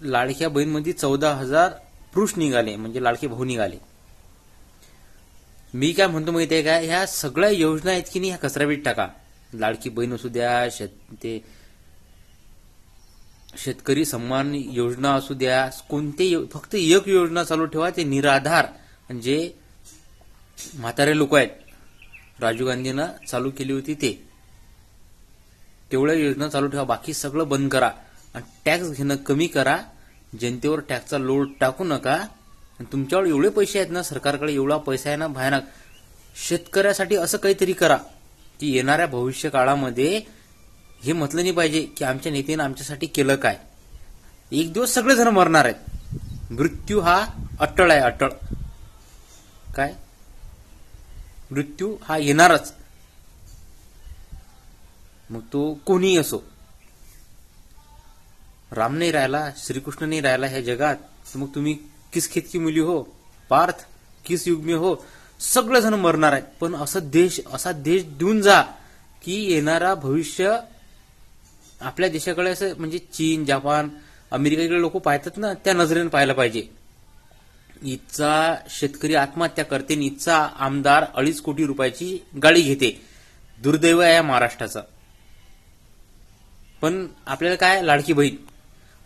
लाडक्या बहीणमध्ये 14,000 पुरुष निघाले, म्हणजे लाडके भाऊ निघाले. मी काय म्हणतो माहिती आहे का, ह्या सगळ्या योजना आहेत की नाही, ह्या कचरापेटीत टाका. लाडकी बहीण असू द्या, ते शेतकरी सन्मान योजना असू द्या, फक्त एक योजना चालू ठेवा, ते निराधार, म्हणजे म्हातारे लोक आहेत, राजीव गांधीनं चालू केली होती तेवढ्या योजना चालू ठेवा. बाकी सगळं बंद करा आणि टॅक्स घेणं कमी करा. जनतेवर टॅक्सचा लोड टाकू नका. तुमच्यावर एवढे पैसे आहेत ना, सरकारकडे एवढा पैसा आहे ना भयानक. शेतकऱ्यासाठी असं काहीतरी करा की येणाऱ्या भविष्य काळामध्ये हे म्हटलं नाही पाहिजे की आमच्या नेत्यानं आमच्यासाठी केलं काय. एक दिवस सगळेजण मरणार आहेत. मृत्यू हा अटळ आहे, अटळ. काय मृत्यू हा येणारच, मग तो कोणीही असो. राम नाही राहिला, श्रीकृष्ण नाही राहिला ह्या जगात, तर मग तुम्ही किस खेत की मुली हो, पार्थ किस युग में हो, सगळेजण मरणार आहेत. पण असा देश देऊन जा की येणारा भविष्य आपल्या देशाकडे असं, म्हणजे चीन, जपान, अमेरिकेकडे लोक पाहतात ना, त्या नजरेने पाहायला पाहिजे. इथचा शेतकरी आत्महत्या करते आणि इथचा आमदार 2.5 कोटी रुपयाची गाडी घेते. दुर्दैव आहे महाराष्ट्राचं. पण आपल्याला काय, लाडकी बहीण.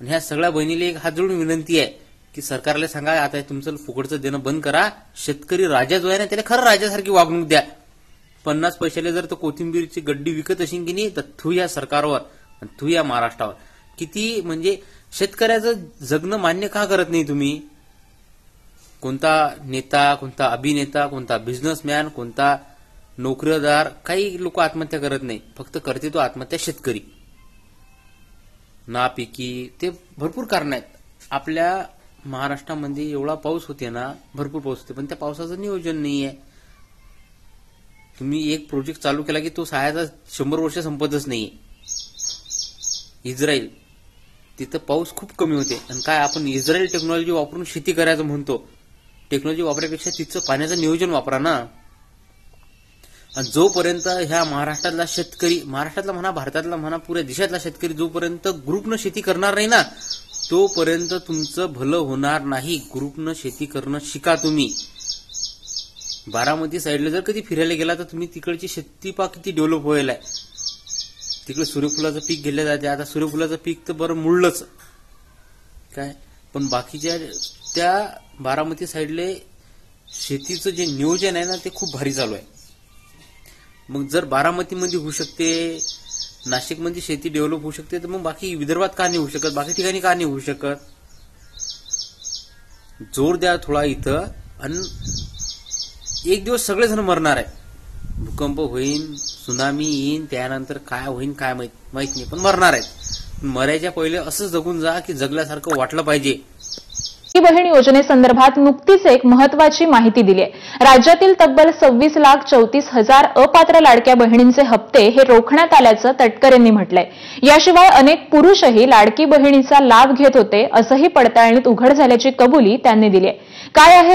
आणि ह्या सगळ्या बहिणीला एक हात जोडून विनंती आहे की सरकारला सांगा, आता तुमचं फुकटचं देणं बंद करा. शेतकरी राजा जो आहे ना, त्याला खरं राजासारखी वागणूक द्या. 50 पैशाला जर तो कोथिंबीरची गड्डी विकत असेल की नाही, तर थू या सरकारवर, थू या महाराष्ट्रावर. किती म्हणजे शेतकऱ्याचं जगणं मान्य का करत नाही तुम्ही? कोणता नेता, कोणता अभिनेता, कोणता बिझनेसमॅन, कोणता नोकरीदार, काही लोक आत्महत्या करत नाही. फक्त करते तो आत्महत्या शेतकरी. नापिकी, ते भरपूर कारण आहेत. आपल्या महाराष्ट्रामध्ये एवढा पाऊस होते ना, भरपूर पाऊस होते, पण त्या पावसाचं नियोजन नाहीये. तुम्ही एक प्रोजेक्ट चालू केला की तो सायाचा 100 वर्ष संपतच नाहीये. इस्रायल, तिथं पाऊस खूप कमी होते, आणि काय आपण इस्रायल टेक्नॉलॉजी वापरून शेती करायचं म्हणतो. टेक्नॉलॉजी वापरण्यापेक्षा तिथचं पाण्याचं नियोजन वापरा ना. आणि जोपर्यंत ह्या महाराष्ट्रातला शेतकरी, महाराष्ट्रातला म्हणा, भारतातला म्हणा, पुऱ्या देशातला शेतकरी जोपर्यंत ग्रुपनं शेती करणार नाही ना, तोपर्यंत तुमचं भलं होणार नाही. ग्रुपनं शेती करणं शिका तुम्ही. बारामती साईडला जर कधी फिरायला गेला तर तुम्ही तिकडची शेती पा किती डेव्हलप व्हायला आहे. तिकडे सूर्यफुलाचं पीक घेतलं जाते. आता सूर्यफुलाचं पीक तर बरं मुळलंच काय, पण बाकीच्या त्या बारामती साईडले शेतीचं जे नियोजन आहे ना, ते खूप भारी चालू आहे. मग जर बारामतीमध्ये होऊ शकते, नाशिकमध्ये शेती डेव्हलप होऊ शकते, तर मग बाकी विदर्भात का नाही होऊ शकत, बाकी ठिकाणी का नाही होऊ शकत? जोर द्या थोडा इथं. आणि एक दिवस सगळेजण मरणार आहे. भूकंप होईल, सुनामी येईन, त्यानंतर काय होईल काय माहित नाही, पण मरणार आहेत. मरायच्या पहिले असं जगून जा की जगल्यासारखं वाटलं पाहिजे. बहीण योजनेसंदर्भात नुकतीच एक महत्त्वाची माहिती दिली आहे. राज्यातील तब्बल 26,34,000 अपात्र लाडक्या बहिणींचे हप्ते हे रोखण्यात आल्याचं तटकरे यांनी म्हटलंय. याशिवाय अनेक पुरुषही लाडकी बहिणीचा लाभ घेत होते, असंही पडताळणीत उघड झाल्याची कबुली त्यांनी दिली आहे. काय आहे